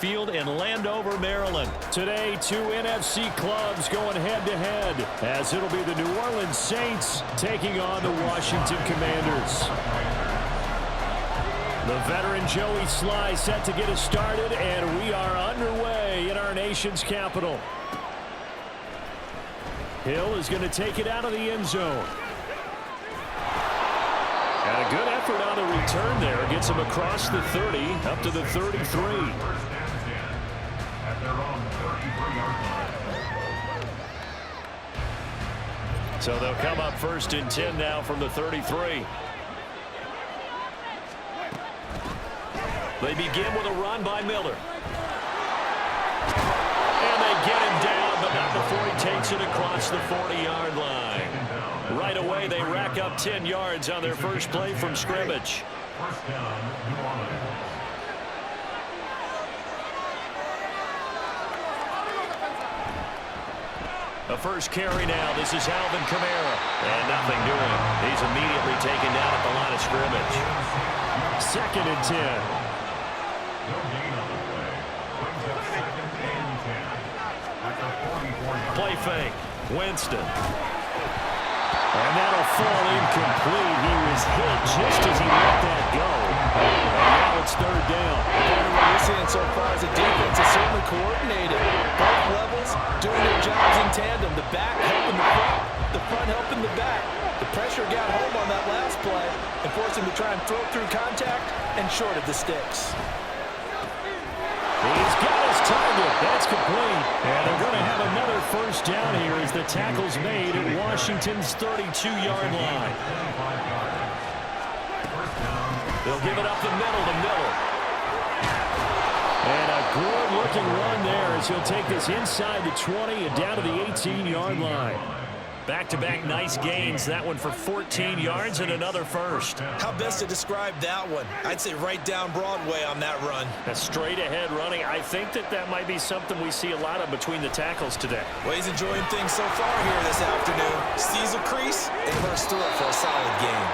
Field in Landover, Maryland. Today, two NFC clubs going head-to-head, as it'll be the New Orleans Saints taking on the Washington Commanders. The veteran Joey Sly set to get us started, and we are underway in our nation's capital. Hill is going to take it out of the end zone. And a good effort on the return there. Gets him across the 30, up to the 33. So they'll come up 1st and 10 now from the 33. They begin with a run by Miller. And they get him down, but not before he takes it across the 40-yard line. Right away, they rack up 10 yards on their first play from scrimmage. The first carry now. This is Alvin Kamara. And nothing doing. He's immediately taken down at the line of scrimmage. 2nd and 10. Play fake. Winston. And that'll fall incomplete. He was hit just as he let that go. And now it's 3rd down. What we're seeing so far is the defense is certainly coordinated. Both levels doing their jobs in tandem. The back helping the front helping the back. The pressure got home on that last play and forced him to try and throw through contact and short of the sticks. He's got his target. That's complete. And they're going to have another 1st down here as the tackle's made at Washington's 32-yard line. They'll give it up the middle to Miller. And a good-looking run there as he'll take this inside the 20 and down to the 18-yard line. Back-to-back nice gains. That one for 14 yards and another 1st. How best to describe that one? I'd say right down Broadway on that run. A straight-ahead running. I think that might be something we see a lot of between the tackles today. Well, he's enjoying things so far here this afternoon. Sees a crease and bursts through it for a solid game.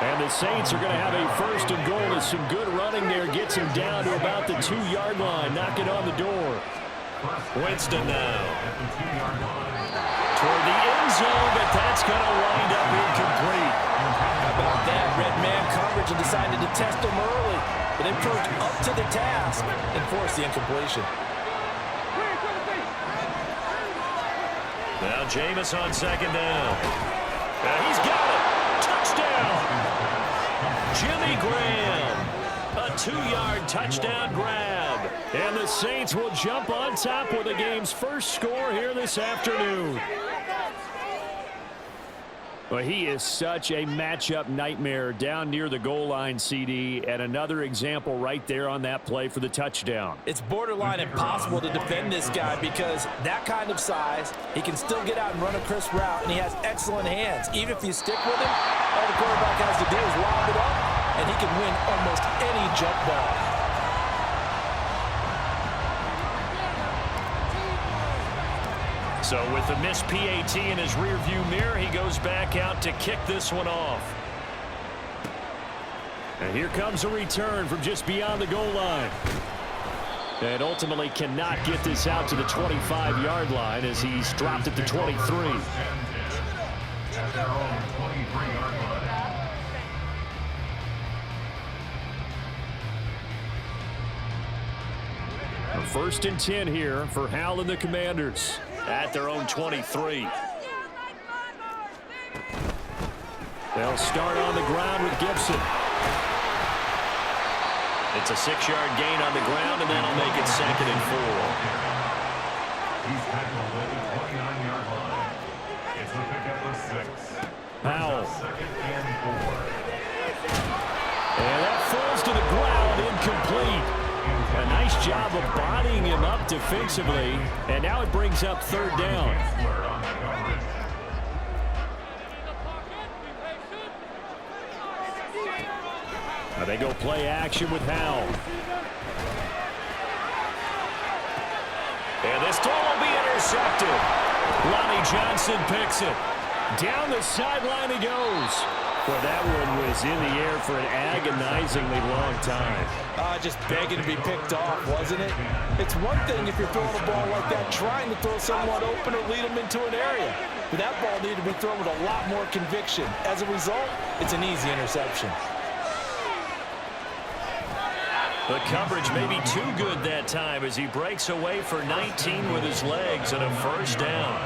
And the Saints are going to have a 1st and goal. There's some good running there. Gets him down to about the 2-yard line. Knock it on the door. Winston now. Toward the end zone, but that's going to wind up incomplete. How about that? Red man coverage and decided to test him early. But they proved up to the task and forced the incompletion. Now Jameis on 2nd down. And he's got it. Touchdown. Jimmy Graham. A 2-yard touchdown grab. And the Saints will jump on top with the game's first score here this afternoon. Well, he is such a matchup nightmare down near the goal line, CD, and another example right there on that play for the touchdown. It's borderline impossible to defend this guy because that kind of size, he can still get out and run a crisp route, and he has excellent hands. Even if you stick with him, all the quarterback has to do is lob it up, and he can win almost any jump ball. So with the missed PAT in his rearview mirror, he goes back out to kick this one off. And here comes a return from just beyond the goal line. And ultimately cannot get this out to the 25-yard line as he's dropped at the 23. A 1st and 10 here for Hal and the Commanders. At their own 23. They'll start on the ground with Gibson. It's a 6-yard gain on the ground, and that'll make it 2nd and 4. Powell. And that falls to the ground, incomplete. A nice job of bodying him up defensively, and now it brings up 3rd down. Now they go play action with Howell. And this throw will be intercepted. Lonnie Johnson picks it. Down the sideline he goes. Well, that one was in the air for an agonizingly long time. Just begging to be picked off, wasn't it? It's one thing if you're throwing a ball like that, trying to throw someone open or lead them into an area. But that ball needed to be thrown with a lot more conviction. As a result, it's an easy interception. The coverage may be too good that time as he breaks away for 19 with his legs and a first down.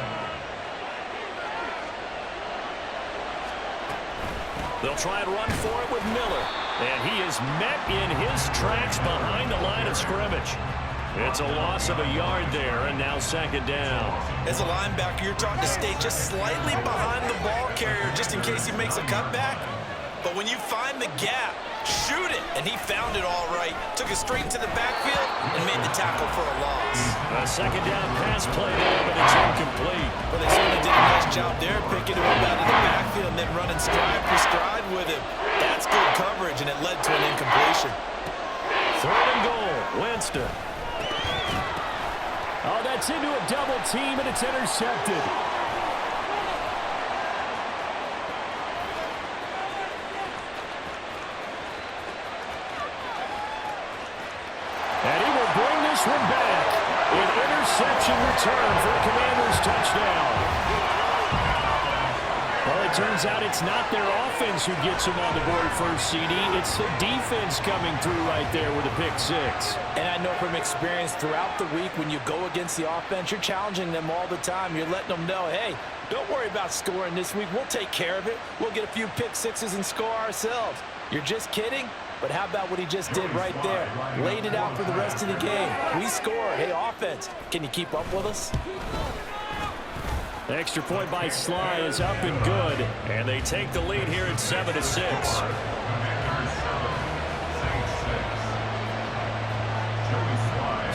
They'll try and run for it with Miller. And he is met in his tracks behind the line of scrimmage. It's a loss of a yard there, and now second down. As a linebacker, you're taught to stay just slightly behind the ball carrier just in case he makes a cutback. But when you find the gap, shoot it. And he found it all right. Took it straight to the backfield and made the tackle for a loss. A second down pass play there, but it's incomplete. Well, they certainly did a nice job there, picking him up out of the backfield and then running stride for stride with him. That's good coverage, and it led to an incompletion. Third and goal, Winston. Oh, that's into a double team, and it's intercepted. And he will bring this one back. An interception return for a Commanders touchdown. Well, it turns out it's not their offense who gets them on the board first, CD. It's the defense coming through right there with a pick six. And I know from experience throughout the week when you go against the offense, you're challenging them all the time. You're letting them know, hey, don't worry about scoring this week. We'll take care of it. We'll get a few pick sixes and score ourselves. You're just kidding? But how about what he just did right there? Laid it out for the rest of the game. We score. Hey, offense, can you keep up with us? The extra point by Sly is up and good. And they take the lead here at 7-6.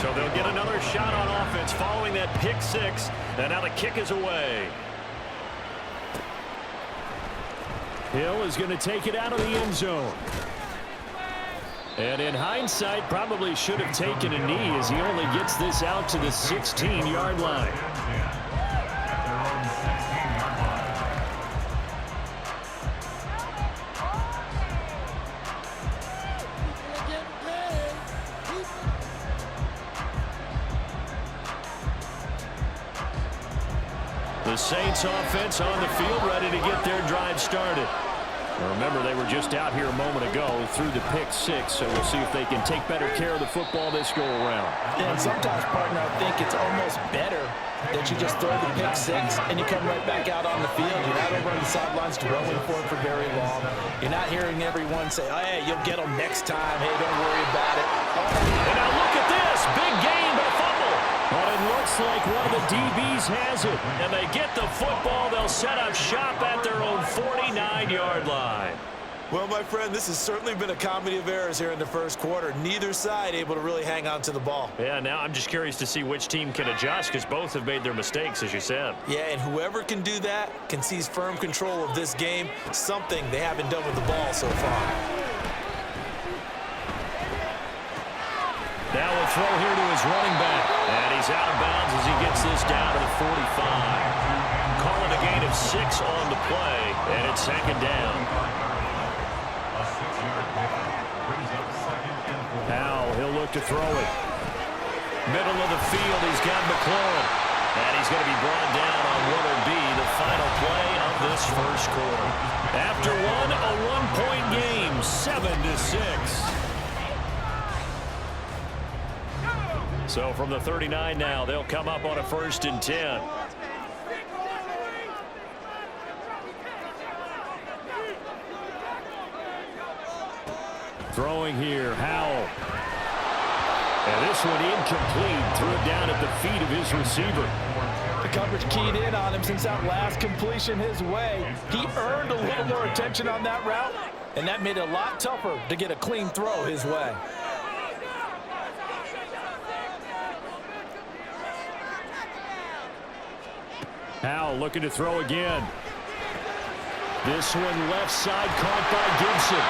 So they'll get another shot on offense following that pick six. And now the kick is away. Hill is going to take it out of the end zone. And in hindsight, probably should have taken a knee as he only gets this out to the 16-yard line. The Saints offense on the field ready to get their drive started. Remember, they were just out here a moment ago through the pick six, so we'll see if they can take better care of the football this go-around. And sometimes, partner, I think it's almost better that you just throw the pick six and you come right back out on the field. You're not over on the sidelines dwelling for it for very long. You're not hearing everyone say, oh, hey, you'll get them next time. Hey, don't worry about it. And now look at this. Big gain, but a fumble. But it looks like one of the DBs has it. And they get the football. They'll set up shop at their own 49-yard line. Well, my friend, this has certainly been a comedy of errors here in the first quarter. Neither side able to really hang on to the ball. Yeah, now I'm just curious to see which team can adjust because both have made their mistakes, as you said. Yeah, and whoever can do that can seize firm control of this game, something they haven't done with the ball so far. Now a throw here to his running back. And he's out of bounds as he gets this down to the 45. Calling a gain of 6 on the play, and it's second down. Now he'll look to throw it. Middle of the field, he's got McLaurin. And he's going to be brought down on what will be the final play of this first quarter. After one, a one-point game, 7-6. So from the 39 now, they'll come up on a 1st and 10. Throwing here, Howell. And this one incomplete. Threw it down at the feet of his receiver. The coverage keyed in on him since that last completion his way. He earned a little more attention on that route, and that made it a lot tougher to get a clean throw his way. Howell looking to throw again. This one left side caught by Gibson.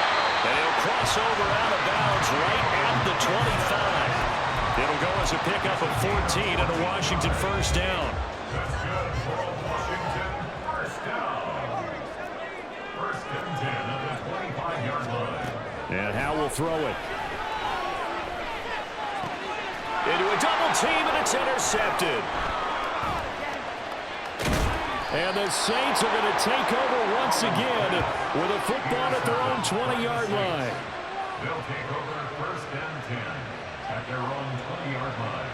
And he'll cross over out of bounds right at the 25. It'll go as a pickup of 14 and a Washington first down. First and 10. And Howe will throw it. Into a double team, and it's intercepted. And the Saints are going to take over once again with a football at their own 20-yard line. They'll take over 1st and 10 at their own 20-yard line.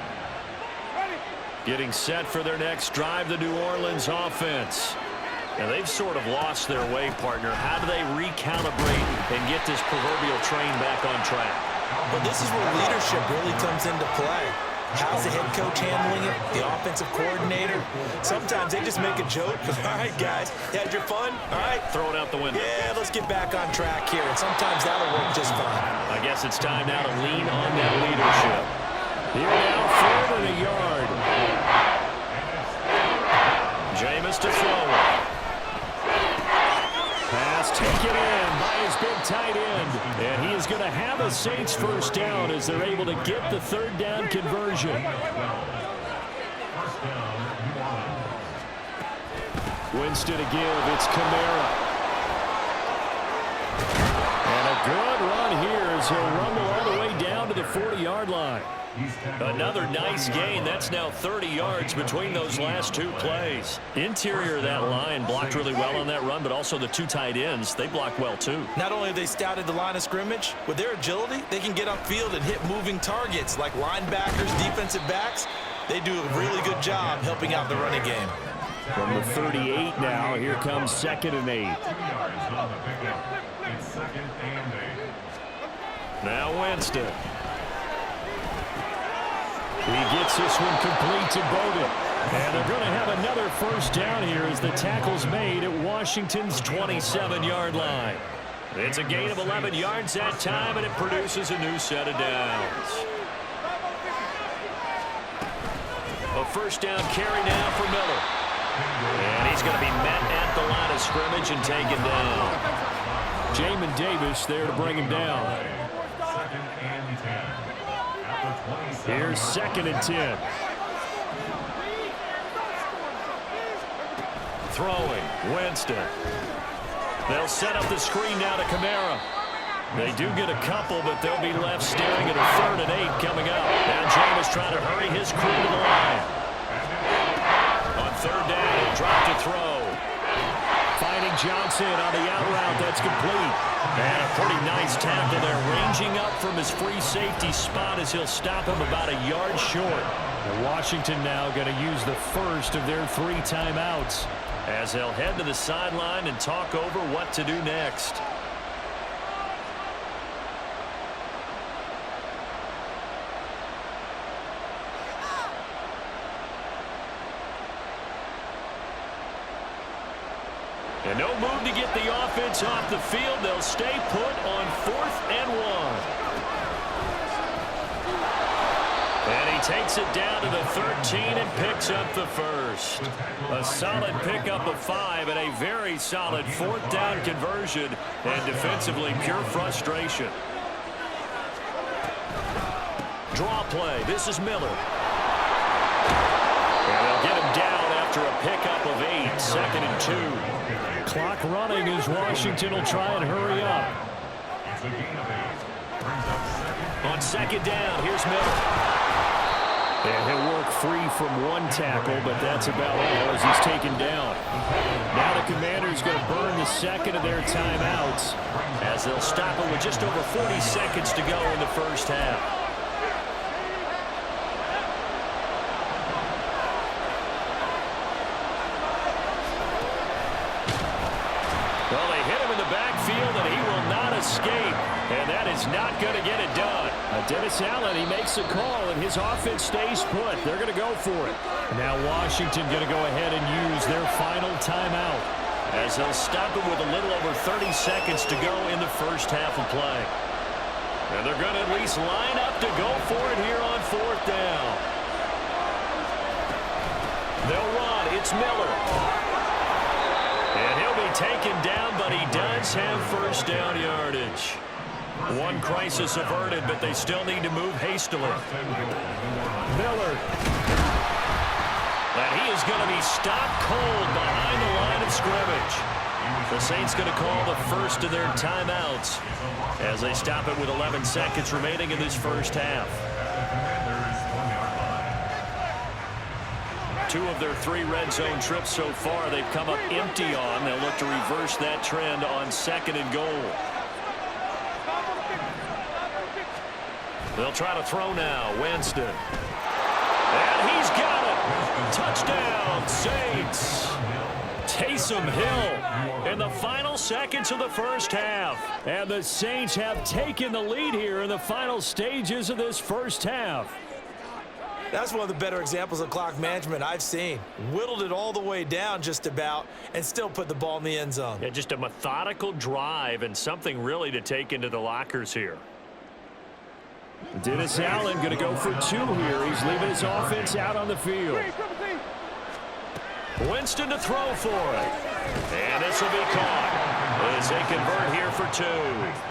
Getting set for their next drive, the New Orleans offense. And they've sort of lost their way, partner. How do they recalibrate and get this proverbial train back on track? Well, this is where leadership really comes into play. How's the head coach handling it? The offensive coordinator? Sometimes they just make a joke. All right, guys, you had your fun? All right. Throw it out the window. Yeah, let's get back on track here. And sometimes that'll work just fine. I guess it's time now to lean on that leadership. Here now, 3rd and a yard. Jameis to throw it. Pass taken in by his big tight end. And he is going to have a Saints first down as they're able to get the 3rd down conversion. Winston to give. It's Kamara. And a good run here as he'll rumble all the way down to the 40-yard line. Another nice gain. That's now 30 yards between those last 2 plays. Interior of that line blocked really well on that run, but also the 2 tight ends, they blocked well too. Not only have they scouted the line of scrimmage, with their agility, they can get upfield and hit moving targets like linebackers, defensive backs. They do a really good job helping out the running game. From the 38 now, here comes 2nd and 8. It's 2nd and 8. Now Winston. He gets this one complete to Bowden. And they're going to have another first down here as the tackle's made at Washington's 27-yard line. It's a gain of 11 yards that time, and it produces a new set of downs. A first down carry now for Miller. And he's going to be met at the line of scrimmage and taken down. Jamin Davis there to bring him down. 2nd and 10. Here's 2nd and 10. Throwing, Winston. They'll set up the screen now to Kamara. They do get a couple, but they'll be left staring at a 3rd and 8 coming up. Now Jameis trying to hurry his crew to the line. On 3rd down, he'll drop to throw. Finding Johnson on the out route. That's complete. And a pretty nice tackle there, ranging up from his free safety spot as he'll stop him about a yard short. And Washington now going to use the first of their 3 timeouts as they'll head to the sideline and talk over what to do next. And no move to get the offense off the field. They'll stay put on 4th and 1. And he takes it down to the 13 and picks up the first. A solid pickup of 5 and a very solid 4th down conversion. And defensively, pure frustration. Draw play. This is Miller. And they'll get him down after a pickup of 8. 2nd and 2. Clock running as Washington will try and hurry up. On 2nd down, here's Miller. And he'll work free from 1 tackle, but that's about all as he's taken down. Now the Commanders going to burn the 2nd of their timeouts as they'll stop it with just over 40 seconds to go in the first half. Well, they hit him in the backfield, and he will not escape. And that is not going to get it done. Dennis Allen, he makes a call, and his offense stays put. They're going to go for it. Now Washington going to go ahead and use their final timeout as they'll stop it with a little over 30 seconds to go in the first half of play. And they're going to at least line up to go for it here on 4th down. They'll run. It's Miller. And he'll be taken down, but he does have first down yardage. 1 crisis averted, but they still need to move hastily. Miller. And he is going to be stopped cold behind the line of scrimmage. The Saints going to call the first of their timeouts as they stop it with 11 seconds remaining in this first half. Two of their 3 red zone trips so far they've come up empty on. They'll look to reverse that trend on 2nd and goal. They'll try to throw now. Winston. And he's got it. Touchdown, Saints. Taysom Hill in the final seconds of the first half. And the Saints have taken the lead here in the final stages of this first half. That's one of the better examples of clock management I've seen. Whittled it all the way down just about and still put the ball in the end zone. Yeah, just a methodical drive and something really to take into the lockers here. Dennis Allen going to go for 2 here. He's leaving his offense out on the field. Winston to throw for it. And this will be caught as they convert here for 2.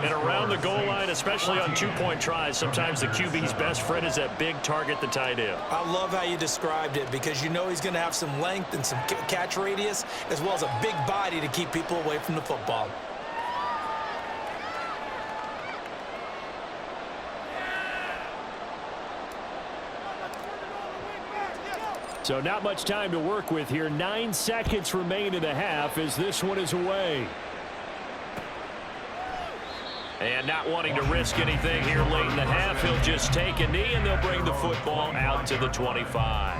And around the goal line, especially on 2-point tries, sometimes the QB's best friend is that big target, the tight end. I love how you described it because you know he's going to have some length and some catch radius as well as a big body to keep people away from the football. So not much time to work with here. 9 seconds remain in the half as this one is away. And not wanting to risk anything here late in the half, he'll just take a knee and they'll bring the football out to the 25.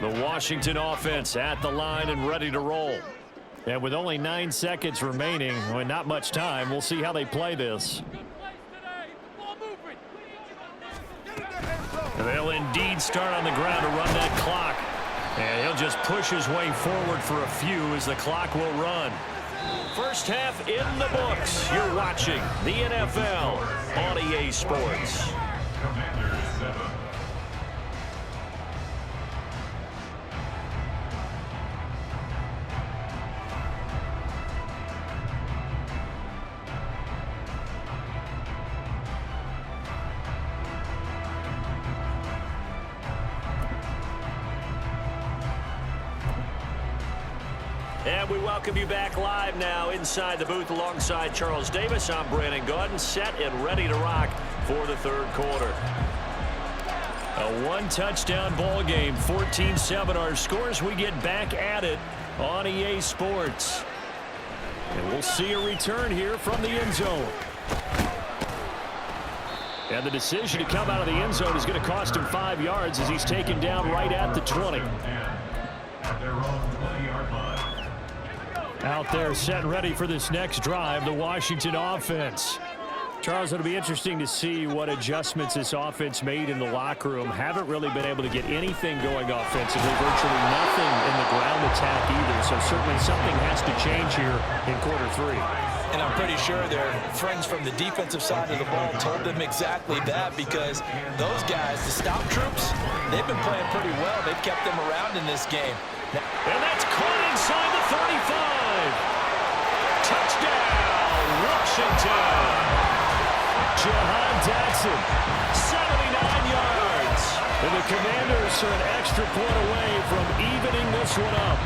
The Washington offense at the line and ready to roll. And with only 9 seconds remaining, well, not much time, we'll see how they play this. They'll indeed start on the ground to run that clock. And he'll just push his way forward for a few as the clock will run. First half in the books. You're watching the NFL on EA Sports. And we welcome you back live now inside the booth alongside Charles Davis. I'm Brandon Gaudin, set and ready to rock for the third quarter. A 1-touchdown ball game, 14-7 our scores. We get back at it on EA Sports. And we'll see a return here from the end zone. And the decision to come out of the end zone is going to cost him 5 yards as he's taken down right at the 20. At their own 20-yard line. Out there set and ready for this next drive, the Washington offense. Charles, it'll be interesting to see what adjustments this offense made in the locker room. Haven't really been able to get anything going offensively, virtually nothing in the ground attack either. So certainly something has to change here in quarter 3. And I'm pretty sure their friends from the defensive side of the ball told them exactly that because those guys, the stop troops, they've been playing pretty well. They've kept them around in this game. And that's caught inside the 35. Touchdown, Washington. Jahan Jackson, 79 yards. And the Commanders are an extra point away from evening this one up.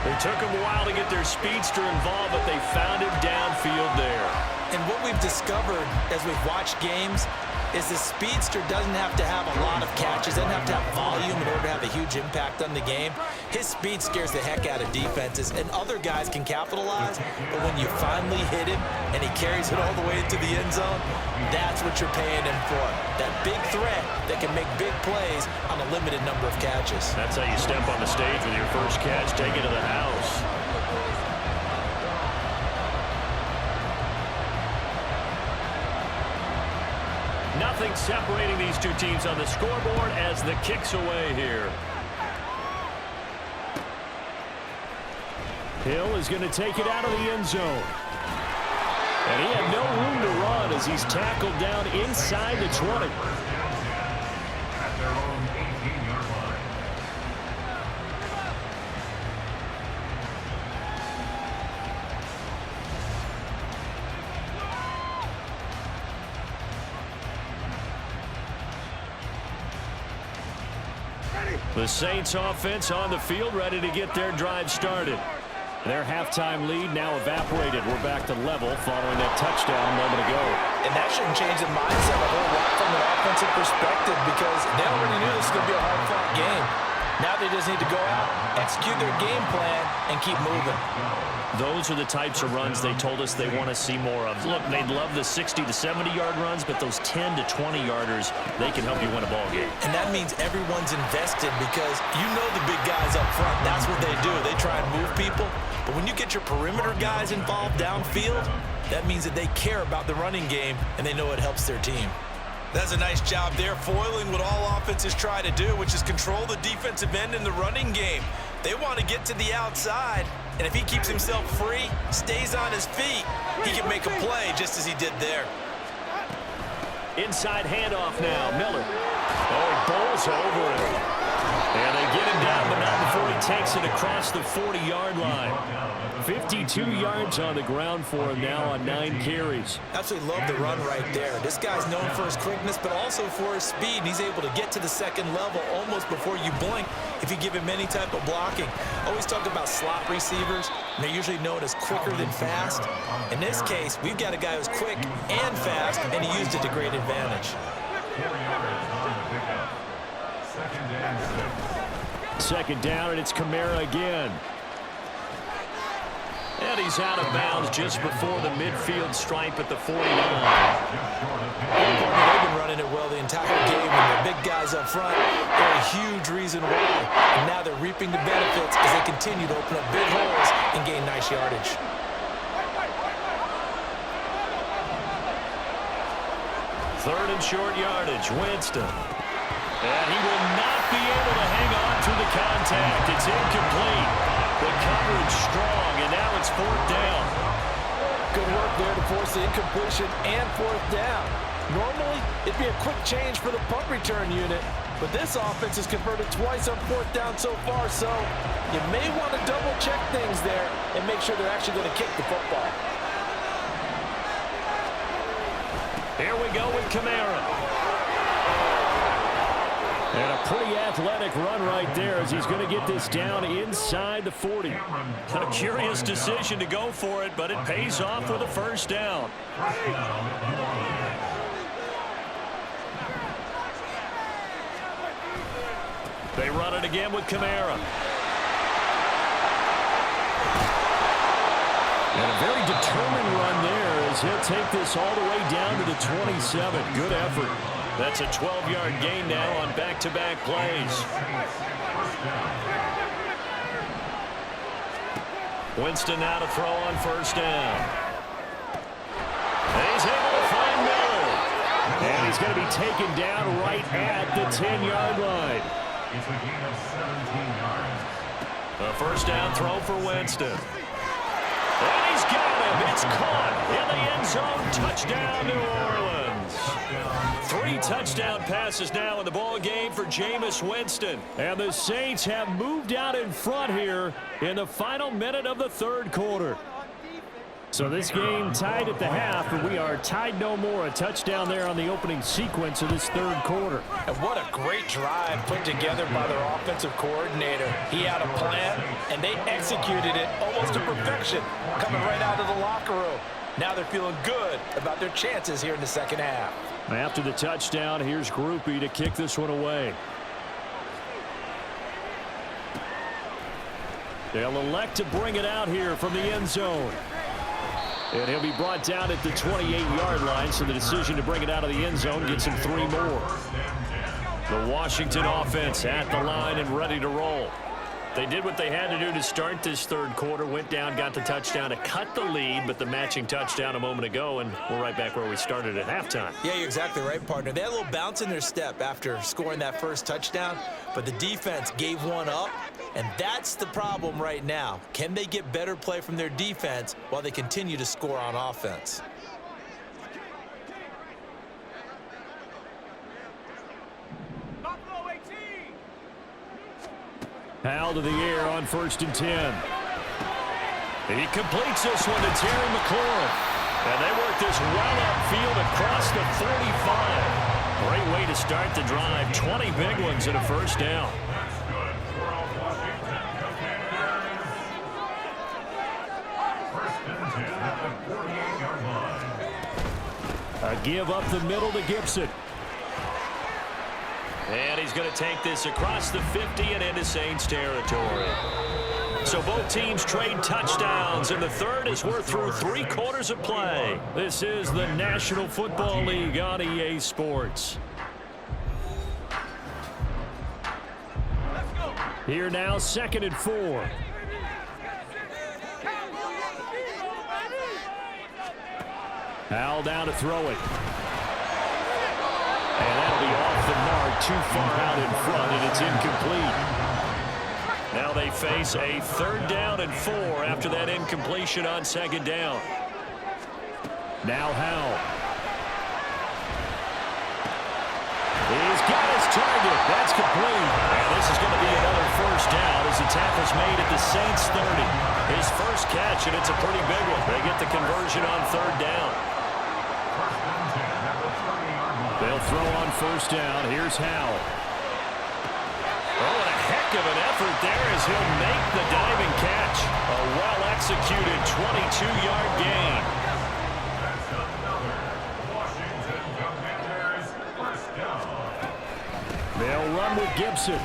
It took them a while to get their speedster involved, but they found him downfield there. And what we've discovered as we've watched games is the speedster doesn't have to have a lot of catches, doesn't have to have volume in order to have a huge impact on the game. His speed scares the heck out of defenses, and other guys can capitalize, but when you finally hit him and he carries it all the way into the end zone, that's what you're paying him for. That big threat that can make big plays on a limited number of catches. That's how you step on the stage with your first catch, take it to the house. Nothing separating these two teams on the scoreboard as the kick's away here. Hill is going to take it out of the end zone. And he had no room to run as he's tackled down inside the 20. At their own 18-yard line. The Saints offense on the field, ready to get their drive started. Their halftime lead now evaporated. We're back to level following that touchdown a moment ago. And that shouldn't change the mindset a whole lot from an offensive perspective because they already knew this was going to be a hard-fought game. Now they just need to go out, execute their game plan, and keep moving. Those are the types of runs they told us they want to see more of. Look, they'd love the 60 to 70-yard runs, but those 10 to 20-yarders, they can help you win a ball game. And that means everyone's invested because you know the big guys up front. That's what they do. They try and move people. But when you get your perimeter guys involved downfield, that means that they care about the running game, and they know it helps their team. That's a nice job there, foiling what all offenses try to do, which is control the defensive end in the running game. They want to get to the outside, and if he keeps himself free, stays on his feet, he can make a play just as he did there. Inside handoff now, Miller. Oh, he bowls over it. And they get him down, but not before he takes it across the 40-yard line. 52 yards on the ground for him now on 9 carries. Absolutely love the run right there. This guy's known for his quickness, but also for his speed. And he's able to get to the second level almost before you blink if you give him any type of blocking. Always talk about slot receivers, and they're usually known as quicker than fast. In this case, we've got a guy who's quick and fast, and he used it to great advantage. 4 yards on the pickup. 2nd and 6. Second down, and it's Kamara again. And he's out of bounds just before the midfield stripe at the 49. They've been running it well the entire game, and the big guys up front, they're a huge reason why. And now they're reaping the benefits as they continue to open up big holes and gain nice yardage. Third and short yardage, Winston. And he will not be able to hang on to the contact. It's incomplete. The coverage strong, and now it's 4th down. Good work there to force the incompletion and 4th down. Normally, it'd be a quick change for the punt return unit, but this offense has converted twice on 4th down so far, so you may want to double-check things there and make sure they're actually going to kick the football. Here we go with Kamara. And a pretty athletic run right there as he's going to get this down inside the 40. A curious decision to go for it, but it pays off with a 1st down. They run it again with Kamara. And a very determined run there as he'll take this all the way down to the 27. Good effort. That's a 12-yard gain now on back-to-back plays. Winston now to throw on 1st down. And he's able to find Miller. And he's going to be taken down right at the 10-yard line. It's a gain of 17 yards. A 1st down throw for Winston. And he's got him. It's caught in the end zone. Touchdown, New Orleans. 3 touchdown passes now in the ball game for Jameis Winston. And the Saints have moved out in front here in the final minute of the 3rd quarter. So this game tied at the half, and we are tied no more. A touchdown there on the opening sequence of this 3rd quarter. And what a great drive put together by their offensive coordinator. He had a plan, and they executed it almost to perfection, coming right out of the locker room. Now they're feeling good about their chances here in the 2nd half. After the touchdown, here's Groupie to kick this one away. They'll elect to bring it out here from the end zone. And he'll be brought down at the 28-yard line, so the decision to bring it out of the end zone gets him 3 more. The Washington offense at the line and ready to roll. They did what they had to do to start this 3rd quarter, went down, got the touchdown to cut the lead, but the matching touchdown a moment ago, and we're right back where we started at halftime. Yeah, you're exactly right, partner. They had a little bounce in their step after scoring that 1st touchdown, but the defense gave one up, and that's the problem right now. Can they get better play from their defense while they continue to score on offense? Powell to the air on 1st and 10. He completes this one to Terry McLaurin. And they work this well upfield across the 45. Great way to start the drive. 20 big ones and a 1st down. A give up the middle to Gibson. And he's going to take this across the 50 and into Saints territory. So both teams trade touchdowns, and the third as we're through 3 quarters of play. This is the National Football League on EA Sports. Here now, 2nd and 4. Al down to throw it. And that'll be off the mark, too far out in front, and it's incomplete. Now they face a 3rd down and 4 after that incompletion on 2nd down. Now Howell. He's got his target. That's complete. And this is going to be another 1st down as the tackle's made at the Saints 30. His first catch, and it's a pretty big one. They get the conversion on 3rd down. They'll throw on 1st down. Here's Howell. Oh, and a heck of an effort there as he'll make the diving catch. A well-executed 22-yard gain. They'll run with Gibson.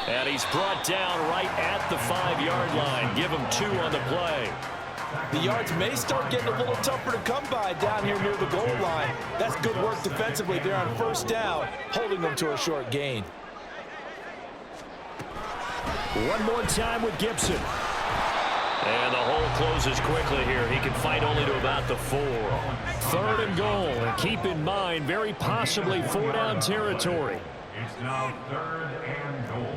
And he's brought down right at the 5-yard line. Give him 2 on the play. The yards may start getting a little tougher to come by down here near the goal line. That's good work defensively there on 1st down, holding them to a short gain. One more time with Gibson. And the hole closes quickly here. He can fight only to about the 4. 3rd and goal. And keep in mind, very possibly 4-down territory. It's now 3rd and goal.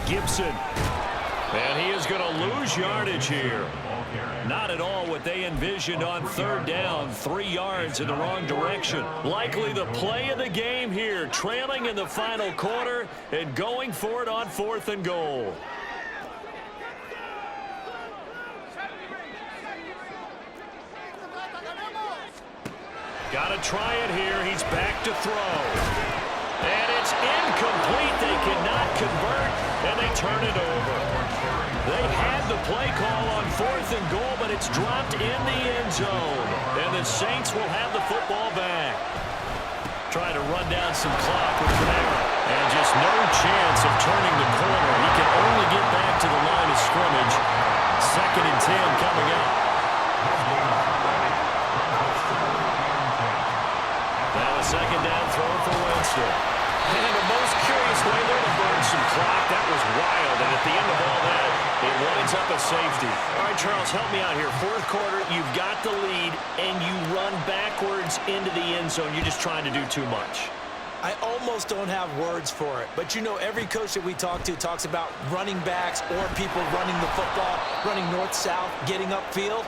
Gibson. And he is going to lose yardage here. Not at all what they envisioned on 3rd down. 3 yards in the wrong direction. Likely the play of the game here. Trailing in the final quarter and going for it on 4th and goal. Got to try it here. He's back to throw. And it's incomplete. They cannot convert, and they turn it over. They had the play call on 4th and goal, but it's dropped in the end zone. And the Saints will have the football back. Trying to run down some clock with Kamara. And just no chance of turning the corner. He can only get back to the line of scrimmage. 2nd and 10 coming up. Now a 2nd down throw for Winston. And the most curious way there to burn some clock. That was wild. And at the end of all that, it winds up a safety. All right, Charles, help me out here. 4th quarter, you've got the lead, and you run backwards into the end zone. You're just trying to do too much. I almost don't have words for it. But, you know, every coach that we talk to talks about running backs or people running the football, running north-south, getting upfield.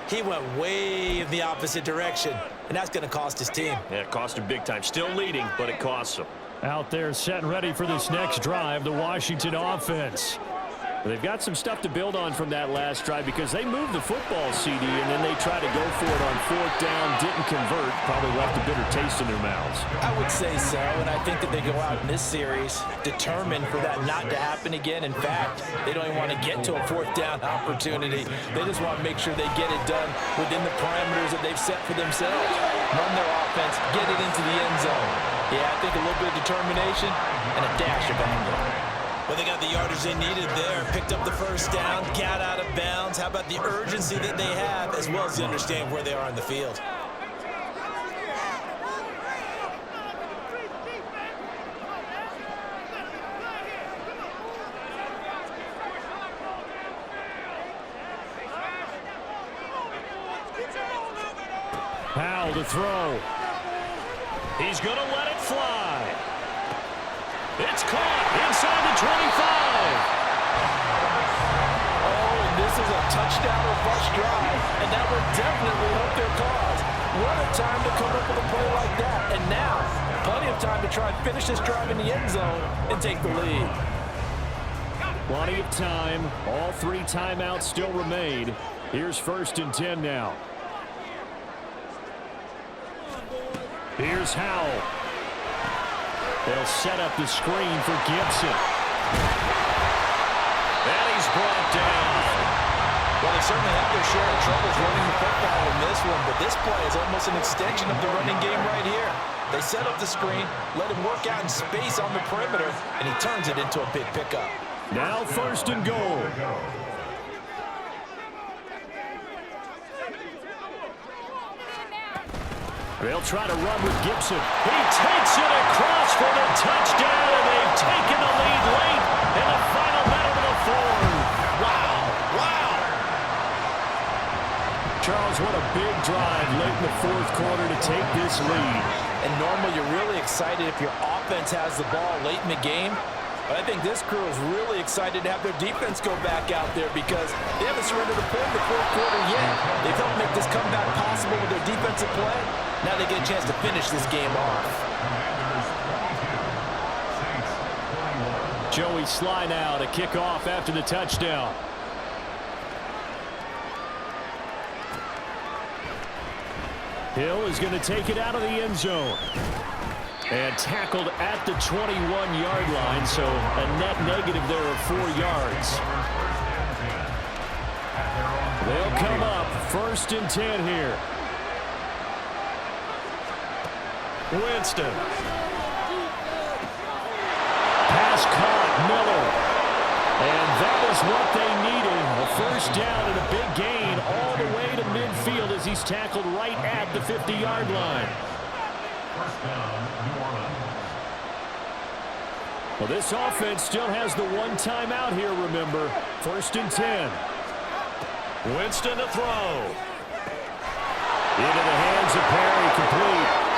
He went way in the opposite direction, and that's going to cost his team. Yeah, it cost him big time. Still leading, but it costs him. Out there set and ready for this next drive, the Washington offense. They've got some stuff to build on from that last drive because they moved the football, CD, and then they tried to go for it on 4th down, didn't convert, probably left a bitter taste in their mouths. I would say so, and I think that they go out in this series determined for that not to happen again. In fact, they don't even want to get to a 4th down opportunity. They just want to make sure they get it done within the parameters that they've set for themselves. Run their offense, get it into the end zone. Yeah, I think a little bit of determination and a dash of anger. Well, they got the yardage they needed there. Picked up the 1st down, got out of bounds. How about the urgency that they have, as well as they understand where they are on the field. Howell to throw. He's going to let it fly. It's caught inside the 25. Oh, and this is a touchdown or bust drive, and that would definitely help their cause. What a time to come up with a play like that. And now, plenty of time to try and finish this drive in the end zone and take the lead. Plenty of time. All 3 timeouts still remain. Here's 1st and 10 now. Here's Howell. They'll set up the screen for Gibson. brought down. Well, they certainly have their share of troubles running the football in this one, but this play is almost an extension of the running game right here. They set up the screen, let him work out in space on the perimeter, and he turns it into a big pickup. Now 1st and goal. They'll try to run with Gibson. He takes it across for the touchdown, and they've taken the lead late in the final minute of the fourth. Wow. Wow. Charles, what a big drive late in the 4th quarter to take this lead. And normally you're really excited if your offense has the ball late in the game. But I think this crew is really excited to have their defense go back out there because they haven't surrendered a point in the 4th quarter yet. They've helped make this comeback possible with their defensive play. Now they get a chance to finish this game off. Joey Sly now to kick off after the touchdown. Hill is going to take it out of the end zone. And tackled at the 21-yard line, so a net negative there of 4 yards. They'll come up 1st and 10 here. Winston. Pass caught, Miller. And that is what they needed. A 1st down and a big gain all the way to midfield as he's tackled right at the 50-yard line. 1st down, New Orleans. Well, this offense still has the one timeout here, remember. 1st and 10. Winston to throw. Into the hands of Perry, complete.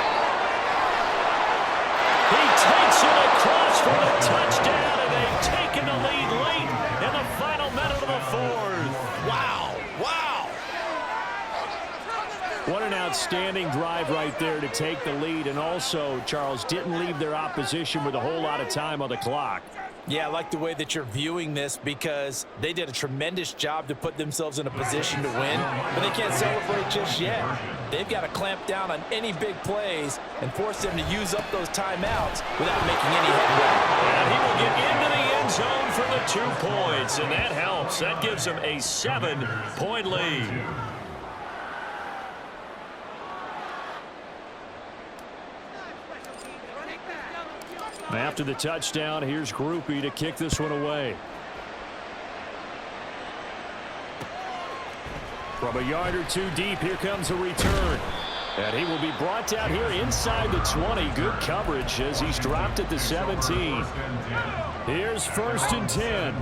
He takes it across for a touchdown, and they've taken the lead late in the final minute of the 4th. Wow. Wow. What an outstanding drive right there to take the lead, and also, Charles, didn't leave their opposition with a whole lot of time on the clock. Yeah, I like the way that you're viewing this because they did a tremendous job to put themselves in a position to win, but they can't celebrate just yet. They've got to clamp down on any big plays and force them to use up those timeouts without making any headway. And he will get into the end zone for the 2 points, and that helps. That gives them a 7-point lead. After the touchdown, here's Groupie to kick this one away. From a yard or 2 deep, here comes a return. And he will be brought down here inside the 20. Good coverage as he's dropped at the 17. Here's 1st and 10.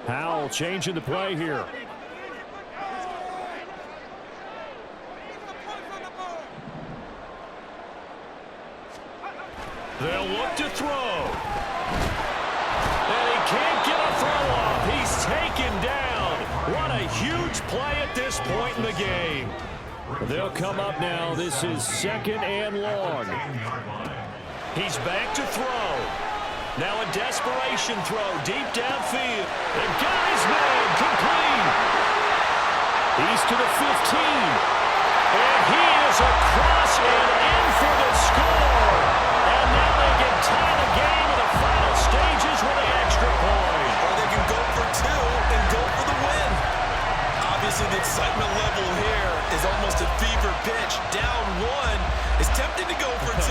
Howell changing the play here. They'll look to throw. And he can't get a throw off. He's taken down. What a huge play at this point in the game. They'll come up now. This is 2nd and long. He's back to throw. Now a desperation throw deep downfield. And Geezmann complete. He's to the 15. And he is across and in for the score. And now they can tie the game in the final stages with an extra point. Or they can go for 2 and go for the win. Obviously, the excitement level here is almost a fever pitch. Down 1 is tempted to go for 2.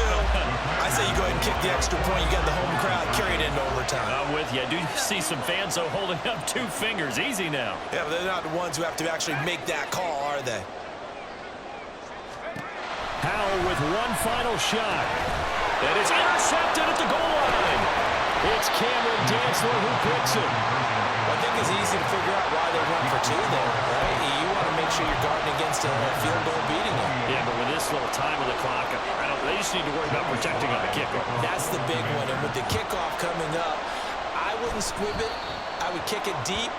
I say you go ahead and kick the extra point. You got the home crowd carried into overtime. I'm with you. I do see some fans, though, holding up 2 fingers. Easy now. Yeah, but they're not the ones who have to actually make that call, are they? Howell with one final shot. And it's intercepted at the goal line. It's Cameron Dantzler who picks it. Well, I think it's easy to figure out why they run for 2 there, right? You want to make sure you're guarding against a field goal beating them. Yeah, but with this little time on the clock, they just need to worry about protecting on the kickoff. That's the big one. And with the kickoff coming up, I wouldn't squib it. I would kick it deep,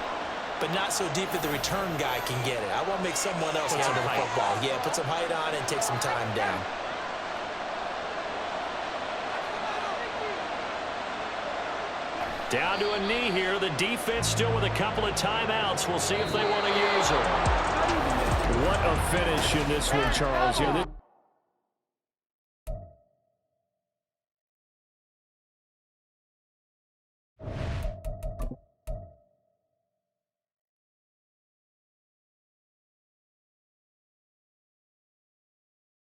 but not so deep that the return guy can get it. I want to make someone else handle the football. Yeah, put some height on and take some time down. Down to a knee here. The defense still with a couple of timeouts. We'll see if they want to use them. What a finish in this one, Charles.